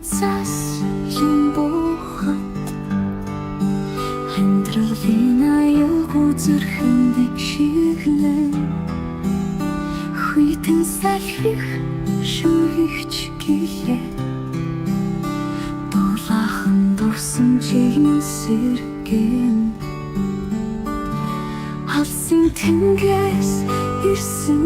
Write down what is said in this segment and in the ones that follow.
цаас химбухад амьдралын аюулгүй зүрхэндээ шиглэн хүйтэн салхих шүрхич гэлээ дулаахан дурсан чигнэн сэргэн алсын тэнгээс ирсэн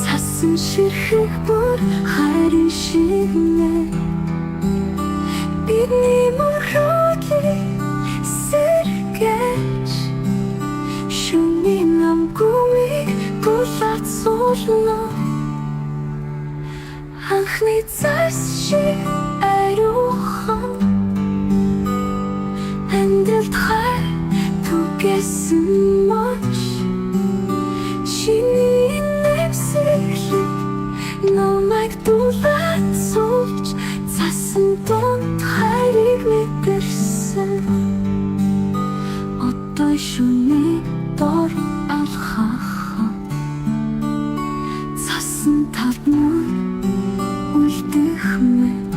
цасан ширхэх бүр хайрын шигнэ бидний мөрөөдлийг сэргээж шөнийн намгүйг булаацуулна анхны цаас шиг ариухан амьдралд хай түгэсэн моч чиний нэмсэглэг намайг дулаацуулж цасан донд хайрыг мэдэрсэн одоо шөнийн дор алхахан цасан тавмар үлдэх мэт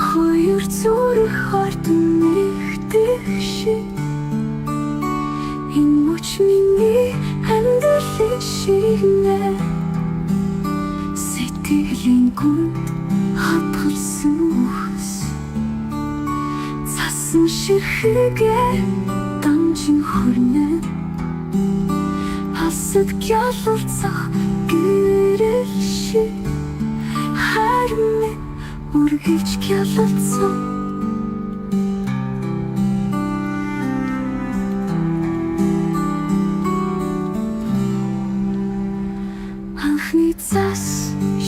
хоёр зүрх хортон нэгдэх шиг энэ мөч миний амьдралын шигнэ сэтгэлийн гүнд хатгалсан үхс цасан ширхээгээ дамжин хүрнэ хасад гялалцах гэрэл шиг харин үргэлж гялалцсан анхны цаас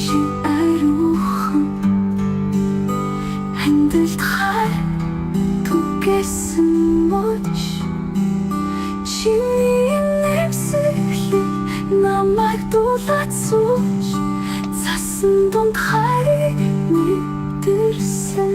шиг ариухан амьдралд хай түгэсэн моч чиний нэмсэглэг намайг дулаацуулж цасан донд хайрыг мэдэрсэн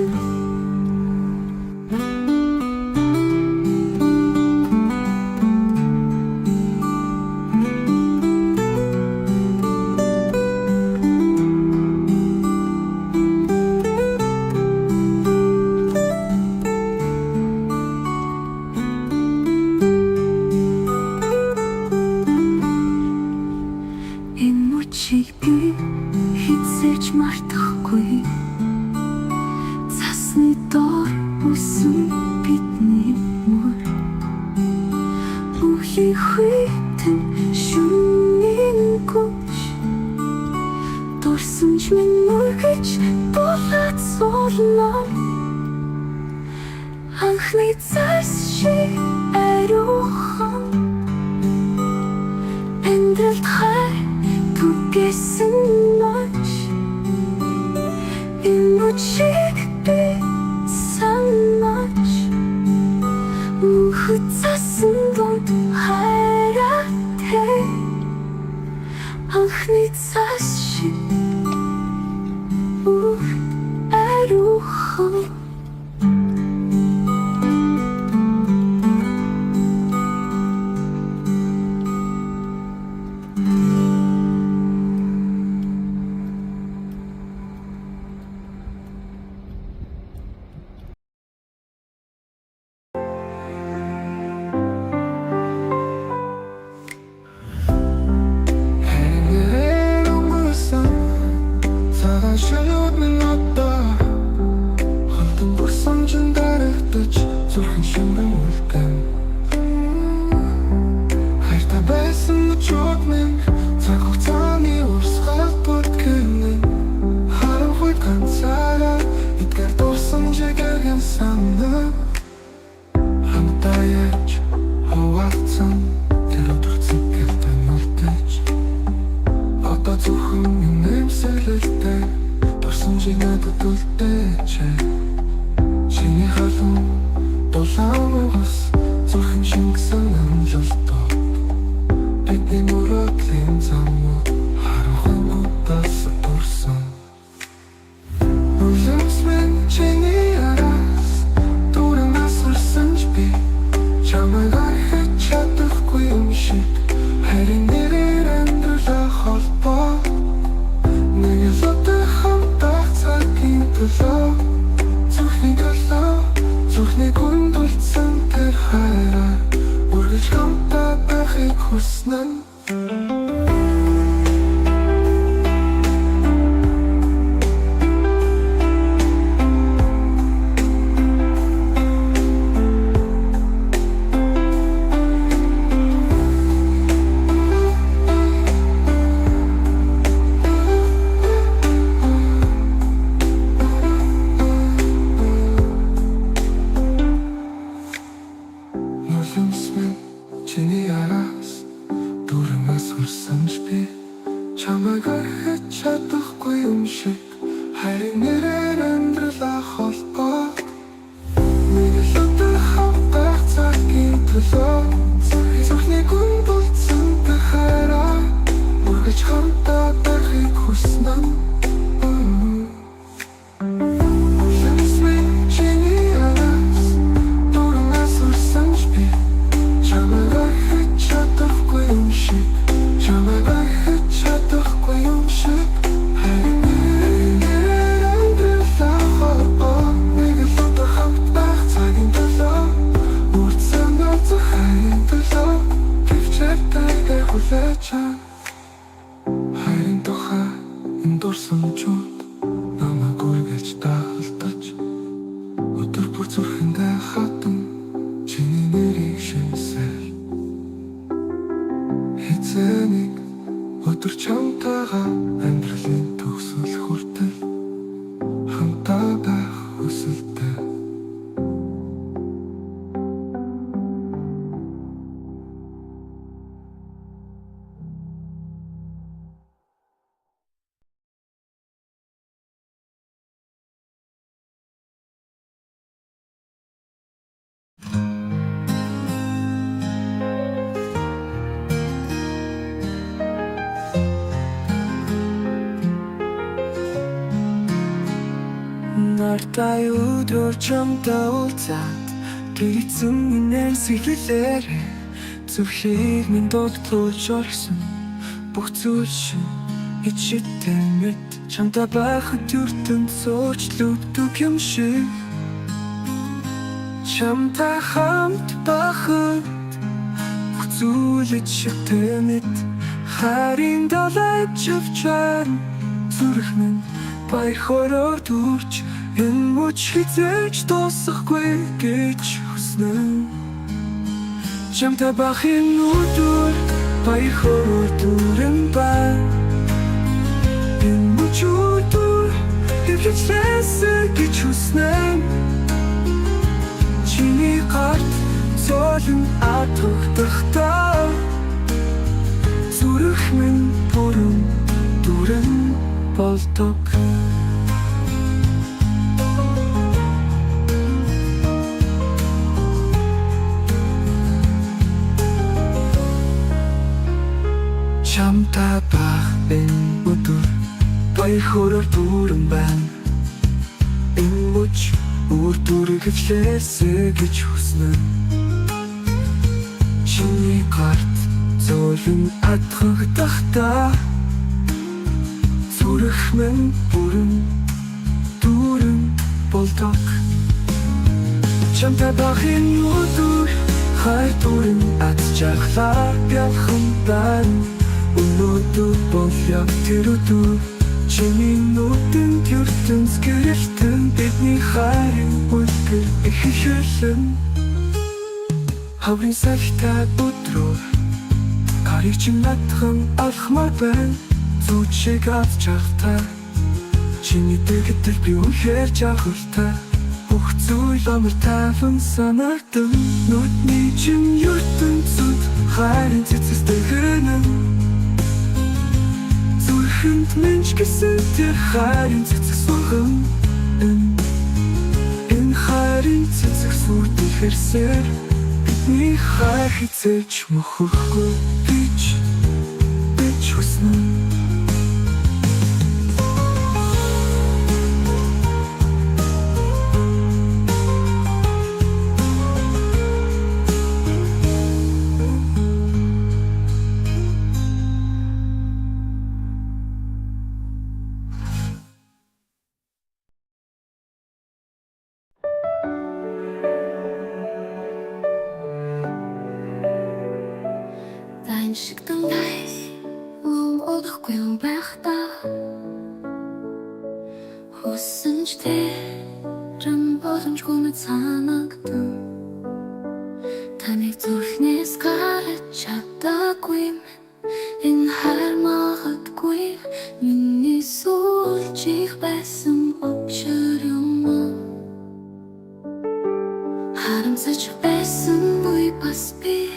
чиг би хизээж мартахгүй цасны доор үсэн бидний мөр үхий хүйтэн шүнийн гүч дурсамж минь мөргөж булаацуулна анхны цаас шиг ариухан амьдралд хай түгэсэн моч энэ мөчийг би санаж мөнхөд цасан донд хайраатай анхны цаас шиг ариухан Зүрхэн шимбэн үлгэн хайртай байсан чууд минь цаг хугацааны урсгал бүртгэн харанхуй ганцаараа эдгээр дурсан жигэхэн санаа хамтаа яаж хуваалцсан тэр өдөрцөн гэртээ мартаж одоо зөвхөн нэмсэлэлтэй дурсан жинэдэд үлдээч чиний халуун дулаанаас зүрхэн шингэсэн амжилтаа бидний мөрөөдлийн замууд харанхуй удаас дурсан үлэмс минь чиний араас дүүрэн асарсан ч би чамайг архиж чадахгүй юм шиг харин нэрээр амьдралаа холбоо нэг л удаа хайрын нэрээр амьдралаа холбоо нэг л өдөр хавтах цагийн төлөө зүрхний гүн болцсон тахаараа үргэлж хамтаа байхыг хүснэ хайрын тухай эндурсан чууд намайг үргэлж дагалдаж өдөр бүр зүрхэндээ хатан чиний нэрийг шивсэл хэзээник өдөр чамтайгаа амьдралын төгсгөл хүртэл хамтаа байх хүсэлтэй нартай өдөр чамтай уулзаад тэгсэн минь сэглэлээр зүрхийг минь догтлуулж орсон бүх зүйл шин ичтэй мэд чамтай байхад ертөнд суучлагддаг юм шиг чамтай хамт байхад бүх зүйл ичтэй мэд хайрын далайд явчаар зүрх минь баяр хороор дүүрч энэ мөч хизээж дуусахгүй гэж хүснэ чамтай бахын өдөр баяр хороор дүүрэн байна энэ мөч өдөр хэвлэлээсэй гэж хүснэ чиний гарт золон атгахдахтаа зүрх минь бүрэн дүүрэн болдог чамтай байх энэ өдөр баяр хороор дүүрэн байна энэ мөч үр дүрэг хэвлээсэй гэж хүснэ чиний гарт золон атгахдахтаа зүрх минь бүрэн дүүрэн болдог чамтай байх энэ өдөр хайр дүүрэн атжахлаа бяхан байна өнөөдөр бол яг тэр өдөр чиний нүдэнд ертөнц гэрэлтэн бидний хайрын үлгэр эхэлэн хаврын салхитай өдрөөр гарыг чинь надхан алхмаар байна зүуд шиг авчахтай чиний дэгдэл би үнэхээр жахалтай бүх зүйл амар тайван санагдав нүдний чинь ертөнцөд хайрын цэцэстэй хэрнэн зүрхэнд минь гэсэн тэр хайрын цэцэг сурган энэ хайрын цэцэг сүрдэн хэрсээр бидний хайр хизээж мөхөхгүй гэж хүснэ шиг далай удахгүй юм байх та хүсэн ч тэрэн боломжгүй мэт санагдан таныг зүрхнээс гарч чаддаггүй энэ хайр магадгүй миний сүүлчийг байсан очир юм харамсаж байсан буй бас би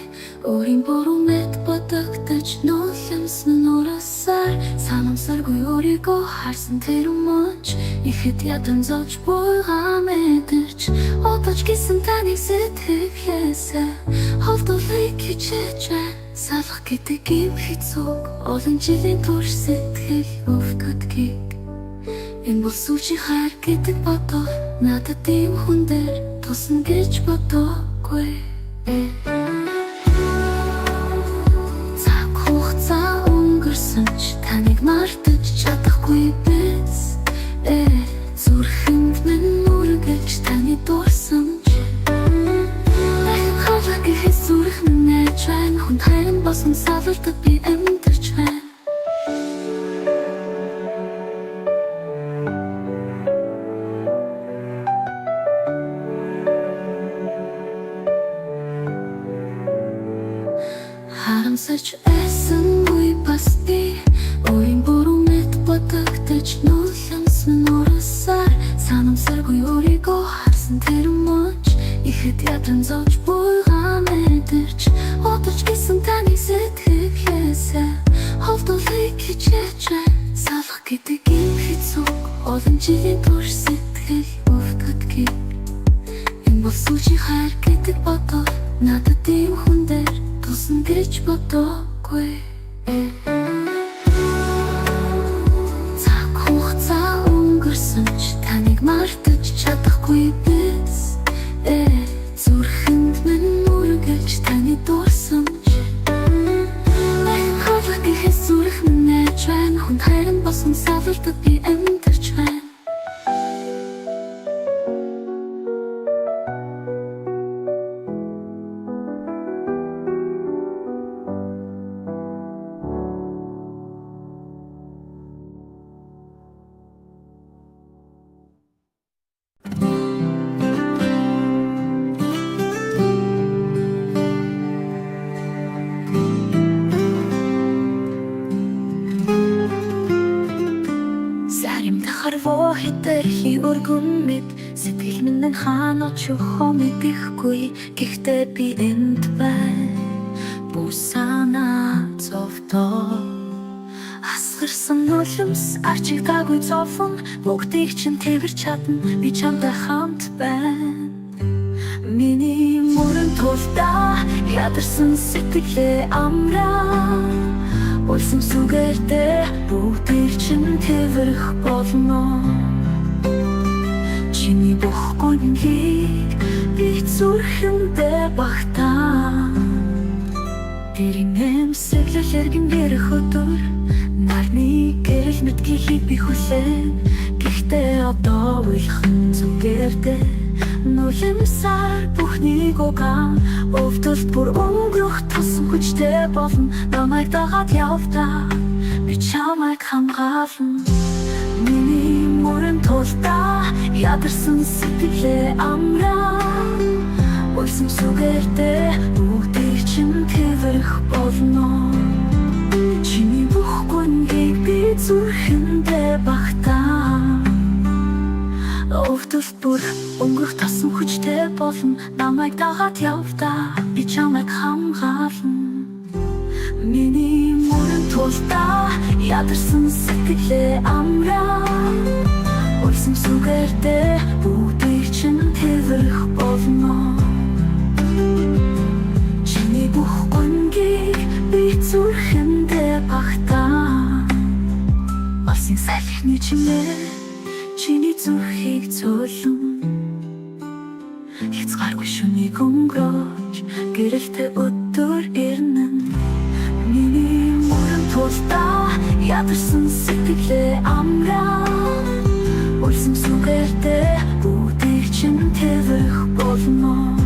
өөрийн буруу мэт бодогдож нулимсан ураасаар санамсаргүй өөрийгөө харсан тэр мөн мөч ихэд ядан зовж буйгаа мэдэрч одож гисэн таныг сэтгэлээсээ холдуулыг хичээж байна. Салах гэдэг юм хэцүүг олон жилийн турш сэтгэл өвдгөдгийг энэ бол сүүчийн хайр гэдэг бодол надад ийм хүн дээр тусна гэж бодоогүй. Цаг хугацаа өнгөрсөн ч таныг мартаж чадахгүй биз. Зүрхэнд минь үргэлж таны дурсан ч дахин хаваа гэхэд зүрх минь нэж байна. Хүнд хайрын босон савлалтад би амьдарч байна. Харамсаж байсан үе бас би өөрийн буруу мэд бодогдож нулимс минь урасаар санамсаргүй өөрийгөө харсан тэр мөч ихэд ядан зовж буйгаа мэдэрч одож гисэн таны сэтгэлээсээ холдуулыг хичээж байна. Салах гэдэг юм хэцүүг олон жилийн турш сэтгэл өвдгөдгийг энэ бол сүүчийн хайр гэдэг бодол надад ийм хүн дээр тусна гэж бодоогүй. Цаг хугацаа өнгөрсөн ч таныг мартаж чадахгүй биз. Зүрхэнд минь үргэлж таны дурсан ч дахин хаваа гэхэд зүрх минь нэж байна. Хүнд хайрын босон савлалтад би амьдарч байна. Харвоо хэтэрхий өргөн мэд сэтгэл минь ханаач өгөө мэдхгүй. Гэхдээ би энд бай бусана зовдоо асгарсан нулимс арчиг таагүй зовон бүгдийг чинь тэрвэр чадна би чамтай хамт байна. Миний мөрөн тулдаа ядарсан сэтгэлээ амраа Улсын сүгээрдээ бүгдийг чинь тэрвэрх болно. Чиний бүх гонгийг би зүрхэндээ багтаа. Тэрийн эмсэглэл эргэн дээрх өдөр нарны гэрэл мэдгийг би хүлээн. Гэхдээ одоо уйлхан зүгээрдээ нулимсаар бүхнийг угаан өвдөлт бүр өнгөрөх тусам хүчтэй болно. Намайг дагаад явдаа би чамайг хамгаална. Миний мөрөн тулдаа ядарсан сэтгэлээ амраа Улсын сүгээрдээ бүгдийг чинь тэрвэрх болно. Чиний бүх гонгийг би зүрхэндээ багтаа. Өвдөлт бүр өнгөрөх тусам хүчтэй болно. Намайг дагаад явдаа би чамайг хамгаална. Миний мөрөн тулдаа ядарсан сэтгэлээ амраа Улсын сүгээрдээ бүгдийг чинь тэрвэрх болно. Чиний бүх гонгийг би зүрхэндээ багтаа. Улсын салхины чимээ чиний зүрхийг цөөлөн хязгааргүй шөнийг өнгөрөөж гэрэлтэй өдөр ирнэ. Миний мөрөн тулдаа ядарсан сэтгэлээ амраа Улсын сүгээрдээ бүгдийг чинь тэрвэрх болно.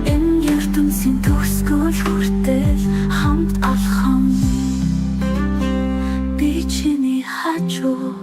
Энэ ертөнцийн төгсгөл хүртэл хамт алхам би чиний хажуу